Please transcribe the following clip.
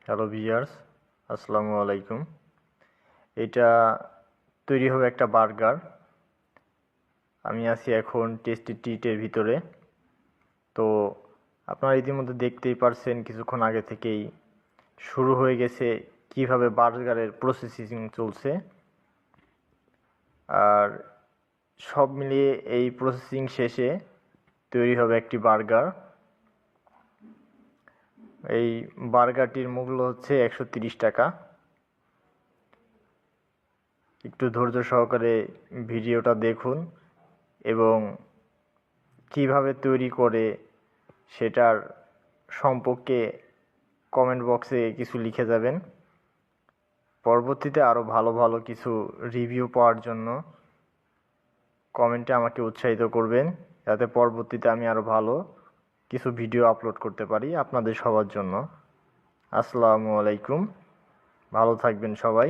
Hello viewers, আসসালামু আলাইকুম। এটা তৈরি হবে একটা বার্গার। আমি আছি এখন টেস্টি ট্রিটের ভিতরে। তো আপনারা ইতিমধ্যে দেখতেই পারছেন কিছুক্ষণ আগে থেকেই শুরু হয়ে গেছে কিভাবে বার্গারের প্রসেসিং চলছে। আর সব মিলিয়ে এই প্রসেসিং শেষে তৈরি হবে একটি বার্গার। এই বার্গারটির মূল্য হচ্ছে 130 টাকা। একটু ধৈর্য সহকারে ভিডিওটা দেখুন এবং কিভাবে তৈরি করে সেটার সম্পর্কে কমেন্ট বক্সে কিছু লিখে যাবেন। পরবর্তীতে আরও ভালো ভালো কিছু রিভিউ পাওয়ার জন্য কমেন্টে আমাকে উৎসাহিত করবেন, যাতে পরবর্তীতে আমি আরও ভালো কিছু ভিডিও আপলোড করতে পারি আপনাদের সবার জন্য। আসসালামু আলাইকুম, ভালো থাকবেন সবাই।